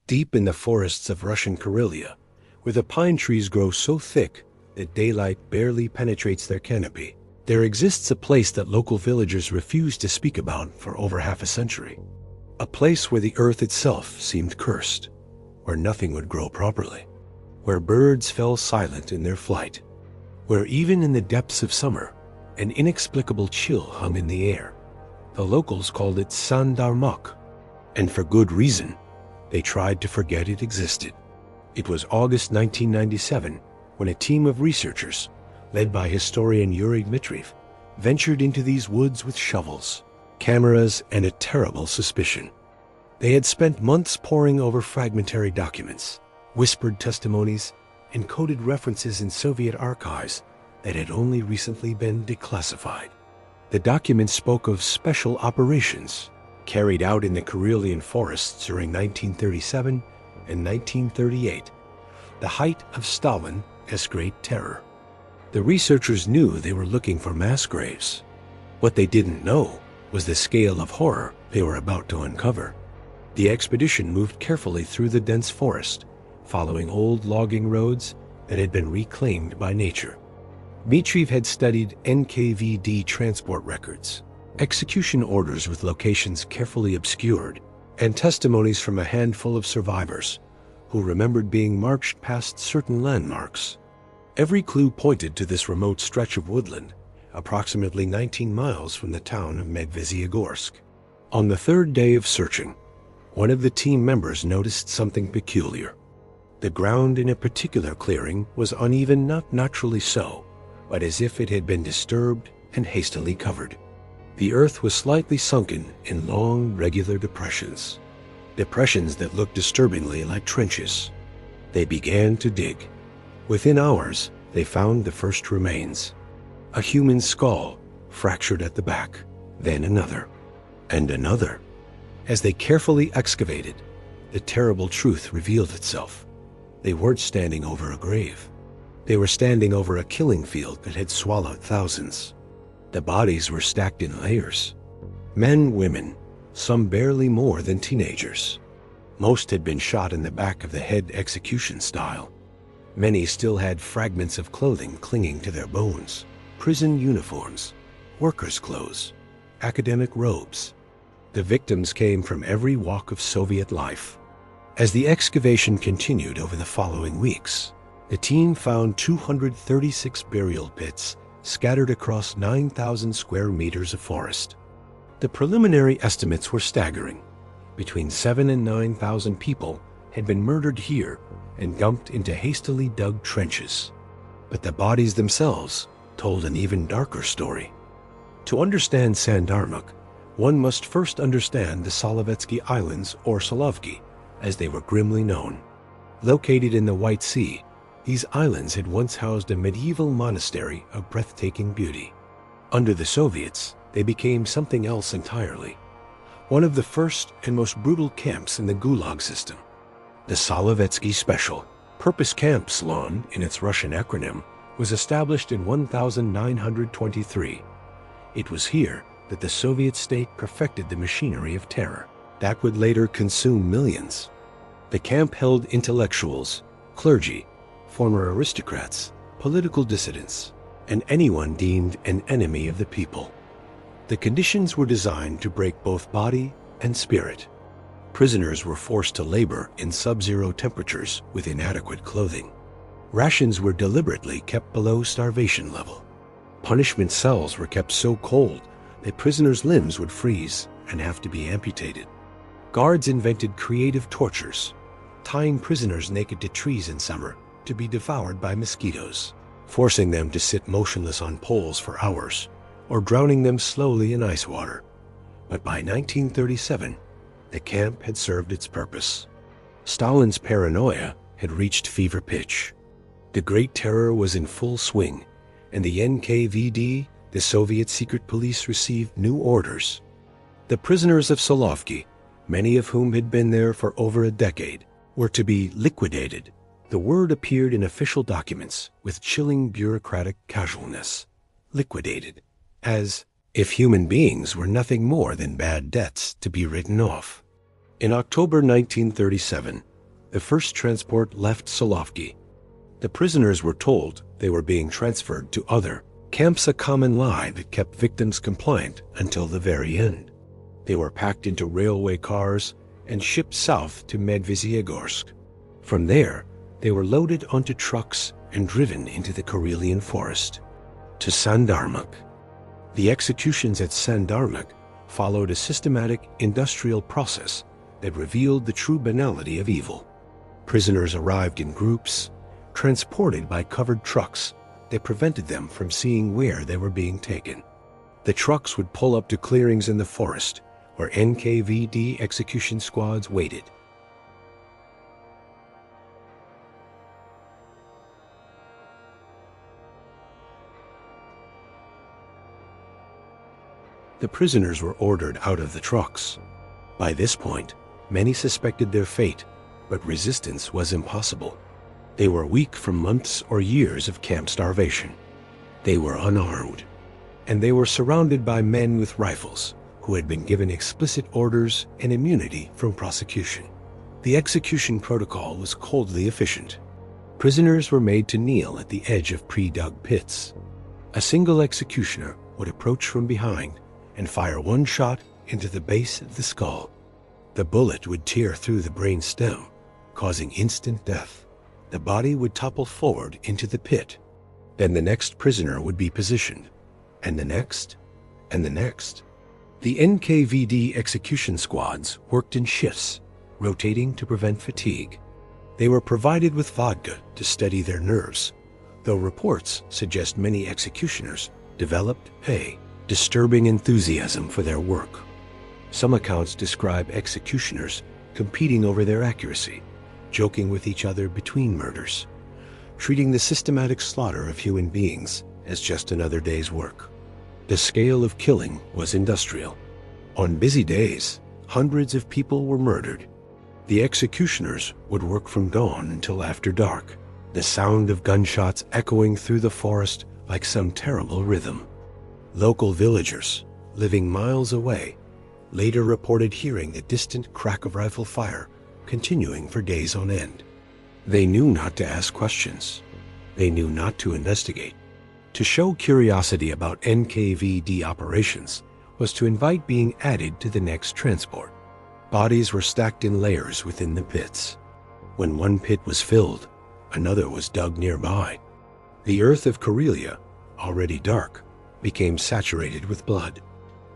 Deep in the forests of Russian Karelia, where the pine trees grow so thick that daylight barely penetrates their canopy, there exists a place that local villagers refused to speak about for over half a century. A place where the earth itself seemed cursed, where nothing would grow properly, where birds fell silent in their flight, where even in the depths of summer, an inexplicable chill hung in the air. The locals called it Sandarmoch, and for good reason. They tried to forget it existed. It was August 1997 when a team of researchers, led by historian Yuri Dmitriev, ventured into these woods with shovels, cameras, and a terrible suspicion. They had spent months poring over fragmentary documents, whispered testimonies, and coded references in Soviet archives that had only recently been declassified. The documents spoke of special operations carried out in the Karelian forests during 1937 and 1938, the height of Stalin's Great Terror. The researchers knew they were looking for mass graves. What they didn't know was the scale of horror they were about to uncover. The expedition moved carefully through the dense forest, following old logging roads that had been reclaimed by nature. Dmitriev had studied NKVD transport records, execution orders with locations carefully obscured, and testimonies from a handful of survivors who remembered being marched past certain landmarks. Every clue pointed to this remote stretch of woodland, approximately 19 miles from the town of Medveziegorsk. On the third day of searching, one of the team members noticed something peculiar. The ground in a particular clearing was uneven, not naturally so, but as if it had been disturbed and hastily covered. The earth was slightly sunken in long, regular depressions that looked disturbingly like trenches. They began to dig. Within hours, they found the first remains. A human skull, fractured at the back, then another, and another. As they carefully excavated, the terrible truth revealed itself. They weren't standing over a grave. They were standing over a killing field that had swallowed thousands. The bodies were stacked in layers. Men, women, some barely more than teenagers. Most had been shot in the back of the head execution style. Many still had fragments of clothing clinging to their bones, prison uniforms, workers' clothes, academic robes. The victims came from every walk of Soviet life. As the excavation continued over the following weeks, the team found 236 burial pits scattered across 9,000 square meters of forest. The preliminary estimates were staggering. Between 7,000 and 9,000 people had been murdered here and dumped into hastily dug trenches. But the bodies themselves told an even darker story. To understand Sandarmoch, one must first understand the Solovetsky Islands, or Solovki, as they were grimly known. Located in the White Sea, these islands had once housed a medieval monastery of breathtaking beauty. Under the Soviets, they became something else entirely. One of the first and most brutal camps in the Gulag system. The Solovetsky Special Purpose Camp Slon, in its Russian acronym, was established in 1923. It was here that the Soviet state perfected the machinery of terror that would later consume millions. The camp held intellectuals, clergy, former aristocrats, political dissidents, and anyone deemed an enemy of the people. The conditions were designed to break both body and spirit. Prisoners were forced to labor in sub-zero temperatures with inadequate clothing. Rations were deliberately kept below starvation level. Punishment cells were kept so cold that prisoners' limbs would freeze and have to be amputated. Guards invented creative tortures, tying prisoners naked to trees in summer to be devoured by mosquitoes, forcing them to sit motionless on poles for hours, or drowning them slowly in ice water. But by 1937, the camp had served its purpose. Stalin's paranoia had reached fever pitch. The Great Terror was in full swing, and the NKVD, the Soviet secret police, received new orders. The prisoners of Solovki, many of whom had been there for over a decade, were to be liquidated. The word appeared in official documents with chilling bureaucratic casualness. Liquidated. As if human beings were nothing more than bad debts to be written off. In October 1937, The first transport left Solovki. The prisoners were told they were being transferred to other camps, a common lie that kept victims compliant until the very end. They were packed into railway cars and shipped south to Medvesiyegorsk. From there, they were loaded onto trucks and driven into the Karelian forest to Sandarmoch. The executions at Sandarmoch followed a systematic industrial process that revealed the true banality of evil. Prisoners arrived in groups, transported by covered trucks that prevented them from seeing where they were being taken. The trucks would pull up to clearings in the forest where NKVD execution squads waited. The prisoners were ordered out of the trucks. By this point, many suspected their fate, but resistance was impossible. They were weak from months or years of camp starvation. They were unarmed, and they were surrounded by men with rifles who had been given explicit orders and immunity from prosecution. The execution protocol was coldly efficient. Prisoners were made to kneel at the edge of pre-dug pits. A single executioner would approach from behind and fire one shot into the base of the skull. The bullet would tear through the brain stem, causing instant death. The body would topple forward into the pit. Then the next prisoner would be positioned, and the next, and the next. The NKVD execution squads worked in shifts, rotating to prevent fatigue. They were provided with vodka to steady their nerves, though reports suggest many executioners developed a disturbing enthusiasm for their work. Some accounts describe executioners competing over their accuracy, joking with each other between murders, treating the systematic slaughter of human beings as just another day's work. The scale of killing was industrial. On busy days, hundreds of people were murdered. The executioners would work from dawn until after dark, the sound of gunshots echoing through the forest like some terrible rhythm. Local villagers, living miles away, later reported hearing the distant crack of rifle fire continuing for days on end. They knew not to ask questions. They knew not to investigate. To show curiosity about NKVD operations was to invite being added to the next transport. Bodies were stacked in layers within the pits. When one pit was filled, another was dug nearby. The earth of Karelia, already dark, became saturated with blood.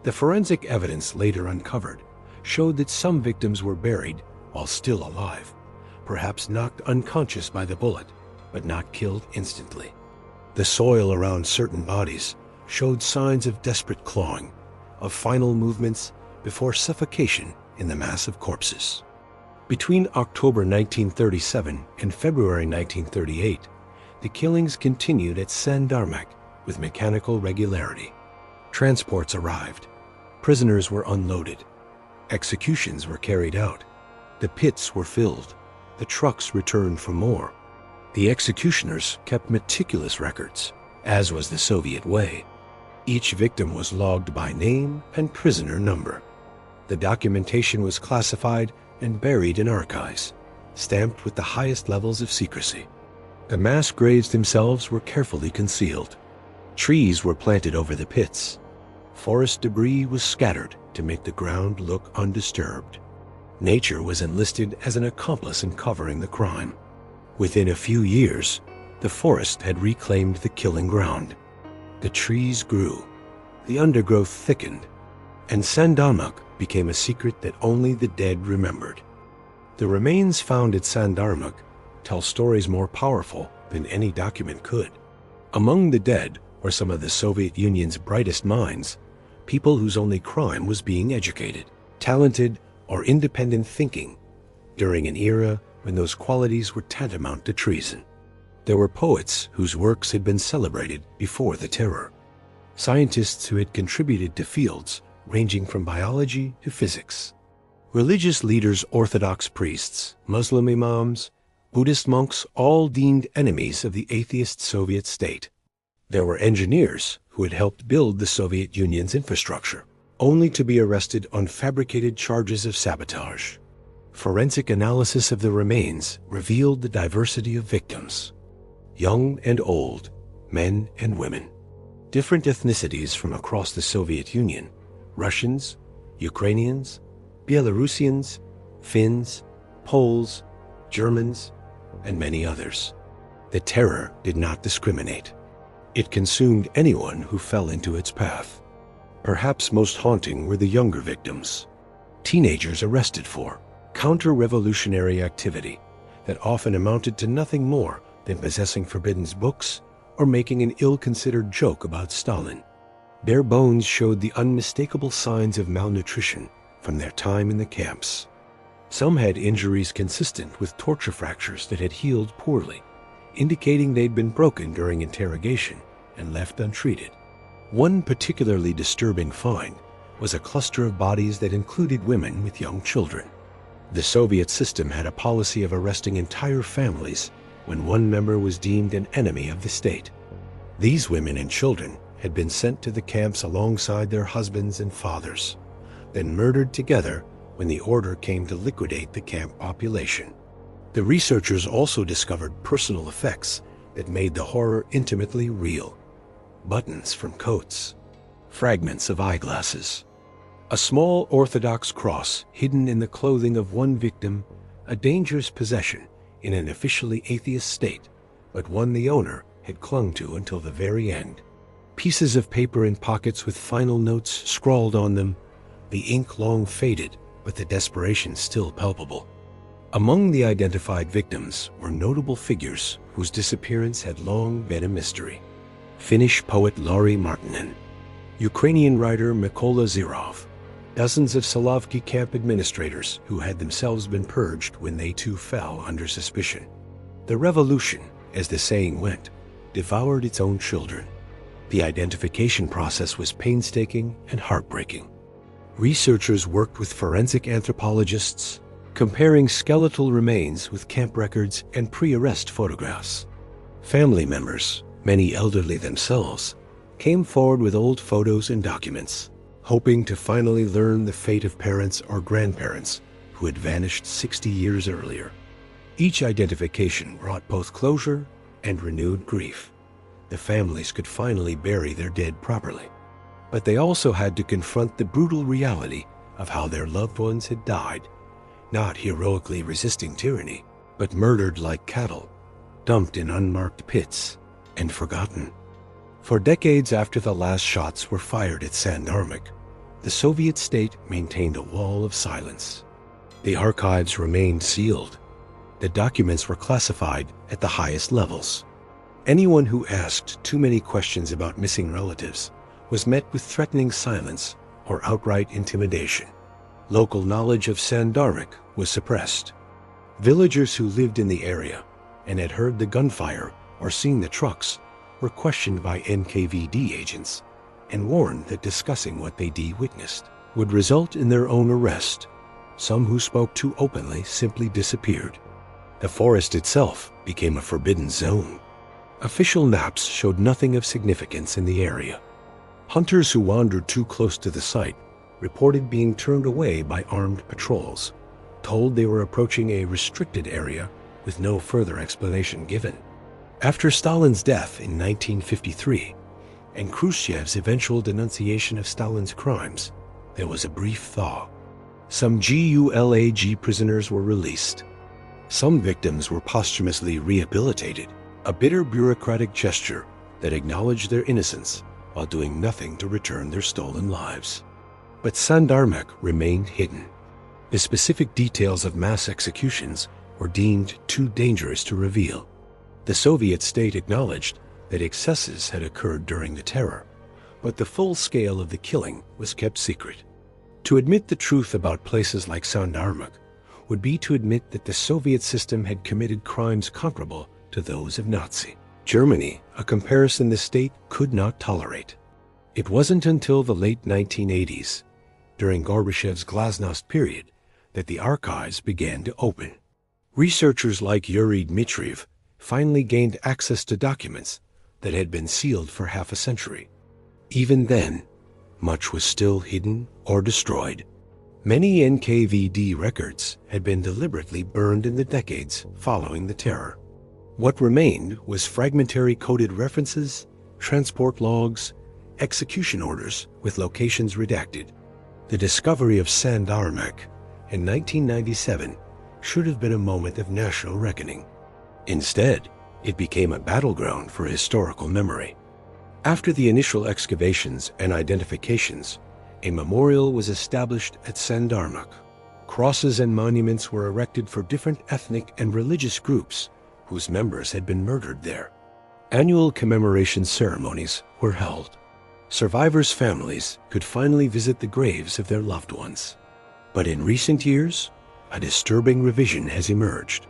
The forensic evidence later uncovered showed that some victims were buried while still alive, perhaps knocked unconscious by the bullet, but not killed instantly. The soil around certain bodies showed signs of desperate clawing, of final movements before suffocation in the mass of corpses. Between October 1937 and February 1938, the killings continued at Sandarmoch with mechanical regularity. Transports arrived. Prisoners were unloaded. Executions were carried out. The pits were filled. The trucks returned for more. The executioners kept meticulous records, as was the Soviet way. Each victim was logged by name and prisoner number. The documentation was classified and buried in archives, stamped with the highest levels of secrecy. The mass graves themselves were carefully concealed. Trees were planted over the pits. Forest debris was scattered to make the ground look undisturbed. Nature was enlisted as an accomplice in covering the crime. Within a few years, the forest had reclaimed the killing ground. The trees grew, the undergrowth thickened, and Sandarmoch became a secret that only the dead remembered. The remains found at Sandarmoch tell stories more powerful than any document could. Among the dead were some of the Soviet Union's brightest minds, people whose only crime was being educated, talented, or independent thinking, during an era when those qualities were tantamount to treason. There were poets whose works had been celebrated before the terror, scientists who had contributed to fields ranging from biology to physics, religious leaders, Orthodox priests, Muslim imams, Buddhist monks, all deemed enemies of the atheist Soviet state. There were engineers who had helped build the Soviet Union's infrastructure, only to be arrested on fabricated charges of sabotage. Forensic analysis of the remains revealed the diversity of victims. Young and old, men and women. Different ethnicities from across the Soviet Union: Russians, Ukrainians, Belarusians, Finns, Poles, Germans, and many others. The terror did not discriminate. It consumed anyone who fell into its path. Perhaps most haunting were the younger victims. Teenagers arrested for counter-revolutionary activity that often amounted to nothing more than possessing forbidden books or making an ill-considered joke about Stalin. Their bones showed the unmistakable signs of malnutrition from their time in the camps. Some had injuries consistent with torture fractures that had healed poorly, indicating they'd been broken during interrogation and left untreated. One particularly disturbing find was a cluster of bodies that included women with young children. The Soviet system had a policy of arresting entire families when one member was deemed an enemy of the state. These women and children had been sent to the camps alongside their husbands and fathers, then murdered together when the order came to liquidate the camp population. The researchers also discovered personal effects that made the horror intimately real. Buttons from coats, fragments of eyeglasses, a small Orthodox cross hidden in the clothing of one victim, a dangerous possession in an officially atheist state, but one the owner had clung to until the very end. Pieces of paper in pockets with final notes scrawled on them, the ink long faded, but the desperation still palpable. Among the identified victims were notable figures whose disappearance had long been a mystery. Finnish poet Lauri Marttinen, Ukrainian writer Mykola Zirov, dozens of Solovki camp administrators who had themselves been purged when they too fell under suspicion. The revolution, as the saying went, devoured its own children. The identification process was painstaking and heartbreaking. Researchers worked with forensic anthropologists, comparing skeletal remains with camp records and pre-arrest photographs. Family members, many elderly themselves, came forward with old photos and documents, hoping to finally learn the fate of parents or grandparents who had vanished 60 years earlier. Each identification brought both closure and renewed grief. The families could finally bury their dead properly. But they also had to confront the brutal reality of how their loved ones had died, not heroically resisting tyranny, but murdered like cattle, dumped in unmarked pits, and forgotten. For decades after the last shots were fired at Sandarmoch, the Soviet state maintained a wall of silence. The archives remained sealed. The documents were classified at the highest levels. Anyone who asked too many questions about missing relatives was met with threatening silence or outright intimidation. Local knowledge of Sandarmoch was suppressed. Villagers who lived in the area and had heard the gunfire or seen the trucks were questioned by NKVD agents and warned that discussing what they witnessed would result in their own arrest. Some who spoke too openly simply disappeared. The forest itself became a forbidden zone. Official maps showed nothing of significance in the area. Hunters who wandered too close to the site reported being turned away by armed patrols, told they were approaching a restricted area with no further explanation given. After Stalin's death in 1953 and Khrushchev's eventual denunciation of Stalin's crimes, there was a brief thaw. Some Gulag prisoners were released. Some victims were posthumously rehabilitated, a bitter bureaucratic gesture that acknowledged their innocence while doing nothing to return their stolen lives. But Sandarmoch remained hidden. The specific details of mass executions were deemed too dangerous to reveal. The Soviet state acknowledged that excesses had occurred during the terror, but the full scale of the killing was kept secret. To admit the truth about places like Sandarmoch would be to admit that the Soviet system had committed crimes comparable to those of Nazi Germany, a comparison the state could not tolerate. It wasn't until the late 1980s, during Gorbachev's glasnost period, that the archives began to open. Researchers like Yuri Dmitriev finally gained access to documents that had been sealed for half a century. Even then, much was still hidden or destroyed. Many NKVD records had been deliberately burned in the decades following the terror. What remained was fragmentary coded references, transport logs, execution orders with locations redacted. The discovery of Sandarmoch in 1997 should have been a moment of national reckoning. Instead, it became a battleground for historical memory. After the initial excavations and identifications, a memorial was established at Sandarmoch. Crosses and monuments were erected for different ethnic and religious groups whose members had been murdered there. Annual commemoration ceremonies were held. Survivors' families could finally visit the graves of their loved ones. But in recent years, a disturbing revision has emerged.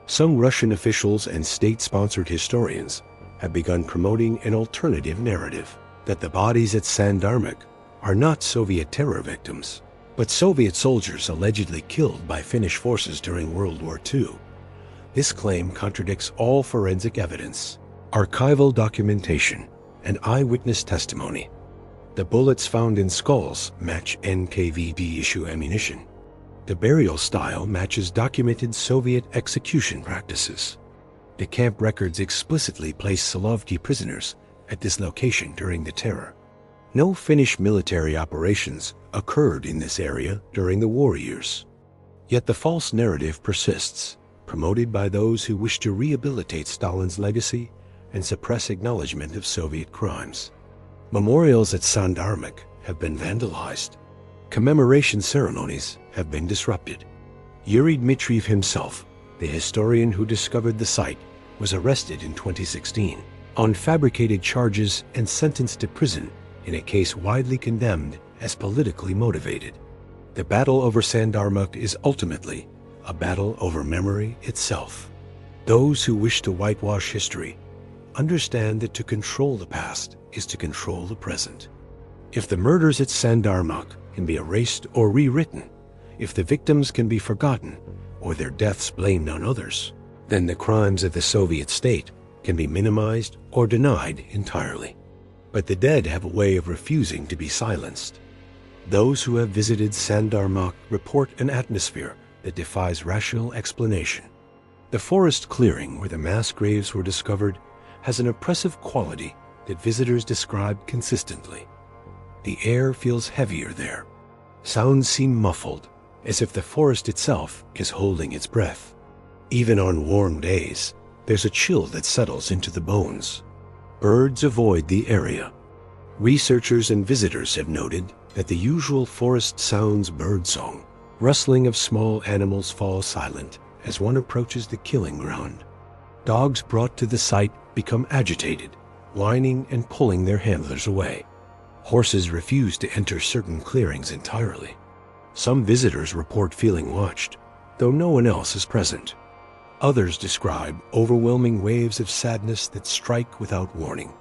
Some Russian officials and state-sponsored historians have begun promoting an alternative narrative that the bodies at Sandarmoch are not Soviet terror victims, but Soviet soldiers allegedly killed by Finnish forces during World War II. This claim contradicts all forensic evidence, archival documentation, and eyewitness testimony. The bullets found in skulls match NKVD issue ammunition. The burial style matches documented Soviet execution practices. The camp records explicitly place Solovki prisoners at this location during the terror. No Finnish military operations occurred in this area during the war years. Yet the false narrative persists, promoted by those who wish to rehabilitate Stalin's legacy and suppress acknowledgement of Soviet crimes. Memorials at Sandarmoch have been vandalized. Commemoration ceremonies have been disrupted. Yuri Dmitriev himself, the historian who discovered the site, was arrested in 2016 on fabricated charges and sentenced to prison in a case widely condemned as politically motivated. The battle over Sandarmoch is ultimately a battle over memory itself. Those who wish to whitewash history understand that to control the past is to control the present. If the murders at Sandarmoch can be erased or rewritten, if the victims can be forgotten or their deaths blamed on others, then the crimes of the Soviet state can be minimized or denied entirely. But the dead have a way of refusing to be silenced. Those who have visited Sandarmoch report an atmosphere that defies rational explanation. The forest clearing where the mass graves were discovered has an oppressive quality that visitors describe consistently. The air feels heavier there. Sounds seem muffled, as if the forest itself is holding its breath. Even on warm days, there's a chill that settles into the bones. Birds avoid the area. Researchers and visitors have noted that the usual forest sounds birdsong. Rustling of small animals fall silent as one approaches the killing ground. Dogs brought to the site become agitated, whining and pulling their handlers away. Horses refuse to enter certain clearings entirely. Some visitors report feeling watched, though no one else is present. Others describe overwhelming waves of sadness that strike without warning.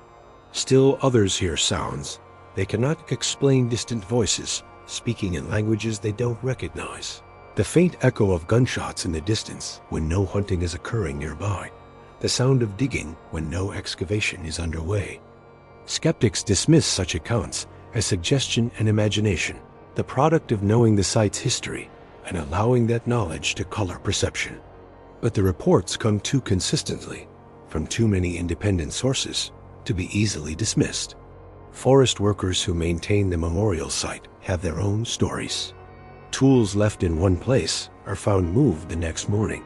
Still others hear sounds. They cannot explain distant voices, speaking in languages they don't recognize. The faint echo of gunshots in the distance when no hunting is occurring nearby. The sound of digging when no excavation is underway. Skeptics dismiss such accounts as suggestion and imagination, the product of knowing the site's history and allowing that knowledge to color perception. But the reports come too consistently from too many independent sources to be easily dismissed. Forest workers who maintain the memorial site have their own stories. Tools left in one place are found moved the next morning.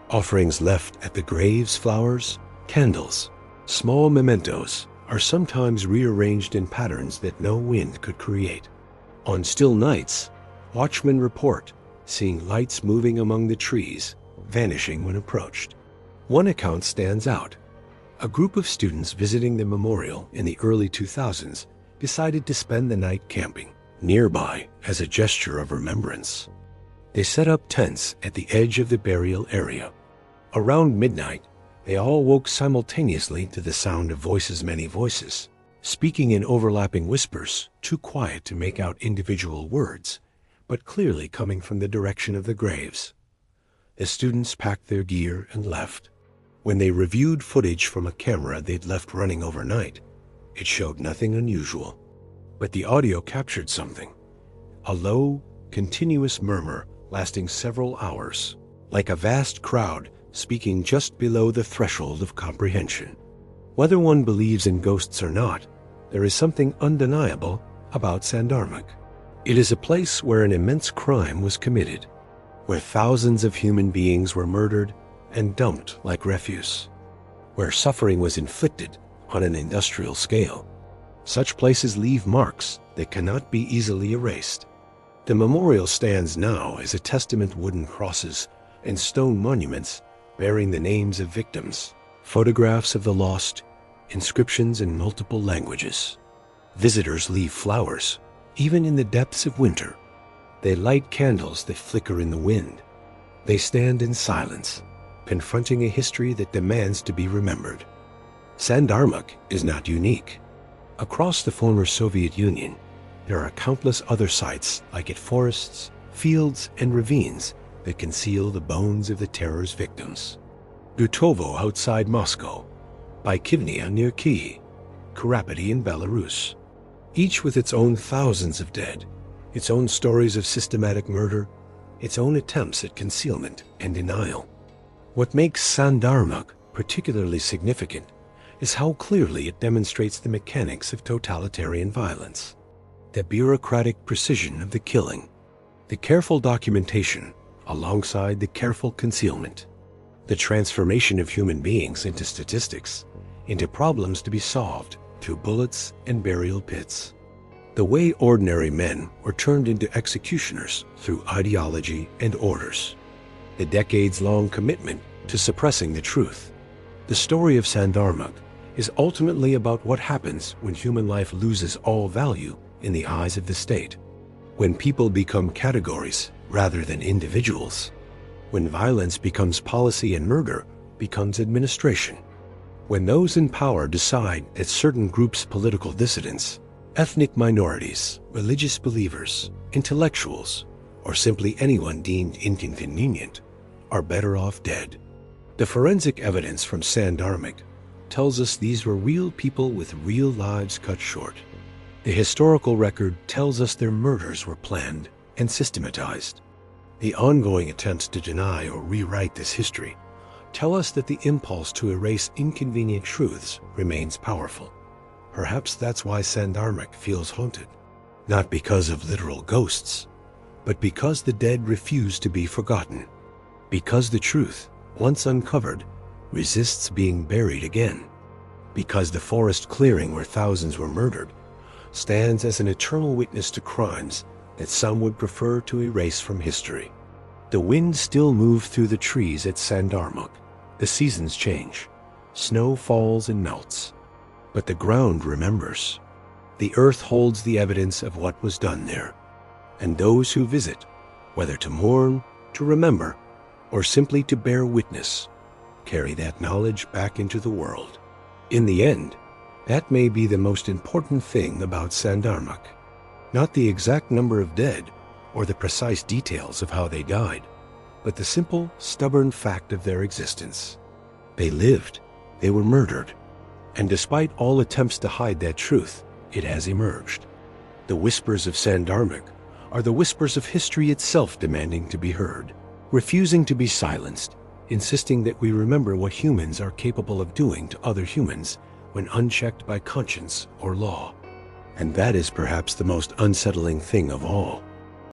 Offerings left at the graves, flowers, candles, small mementos are sometimes rearranged in patterns that no wind could create. On still nights, watchmen report seeing lights moving among the trees, vanishing when approached. One account stands out. A group of students visiting the memorial in the early 2000s decided to spend the night camping nearby as a gesture of remembrance. They set up tents at the edge of the burial area. Around midnight, they all woke simultaneously to the sound of voices, many voices, speaking in overlapping whispers, too quiet to make out individual words, but clearly coming from the direction of the graves. The students packed their gear and left. When they reviewed footage from a camera they'd left running overnight, it showed nothing unusual. But the audio captured something. A low, continuous murmur lasting several hours, like a vast crowd speaking just below the threshold of comprehension. Whether one believes in ghosts or not, there is something undeniable about Sandarmoch. It is a place where an immense crime was committed, where thousands of human beings were murdered and dumped like refuse, where suffering was inflicted on an industrial scale. Such places leave marks that cannot be easily erased. The memorial stands now as a testament: wooden crosses and stone monuments bearing the names of victims, photographs of the lost, inscriptions in multiple languages. Visitors leave flowers, even in the depths of winter. They light candles that flicker in the wind. They stand in silence, confronting a history that demands to be remembered. Sandarmoch is not unique. Across the former Soviet Union, there are countless other sites like it: forests, fields, and ravines that conceal the bones of the terror's victims. Gutovo outside Moscow, Bykivnia near Kyiv, Karapati in Belarus, each with its own thousands of dead, its own stories of systematic murder, its own attempts at concealment and denial. What makes Sandarmoch particularly significant is how clearly it demonstrates the mechanics of totalitarian violence. The bureaucratic precision of the killing, the careful documentation alongside the careful concealment, the transformation of human beings into statistics, into problems to be solved through bullets and burial pits. The way ordinary men were turned into executioners through ideology and orders. The decades-long commitment to suppressing the truth. The story of Sandarmoch is ultimately about what happens when human life loses all value in the eyes of the state, when people become categories rather than individuals, when violence becomes policy and murder becomes administration, when those in power decide that certain groups, political dissidents, ethnic minorities, religious believers, intellectuals, or simply anyone deemed inconvenient, are better off dead. The forensic evidence from Sandarmoch tells us these were real people with real lives cut short. The historical record tells us their murders were planned and systematized. The ongoing attempts to deny or rewrite this history tell us that the impulse to erase inconvenient truths remains powerful. Perhaps that's why Sandarmoch feels haunted, not because of literal ghosts, but because the dead refuse to be forgotten, because the truth, once uncovered, resists being buried again, because the forest clearing where thousands were murdered stands as an eternal witness to crimes that some would prefer to erase from history. The wind still moves through the trees at Sandarmoch. The seasons change. Snow falls and melts. But the ground remembers. The earth holds the evidence of what was done there. And those who visit, whether to mourn, to remember, or simply to bear witness, carry that knowledge back into the world. In the end, that may be the most important thing about Sandarmoch. Not the exact number of dead or the precise details of how they died, but the simple, stubborn fact of their existence. They lived, they were murdered, and despite all attempts to hide that truth, it has emerged. The whispers of Sandarmoch are the whispers of history itself demanding to be heard, refusing to be silenced, insisting that we remember what humans are capable of doing to other humans when unchecked by conscience or law. And that is perhaps the most unsettling thing of all.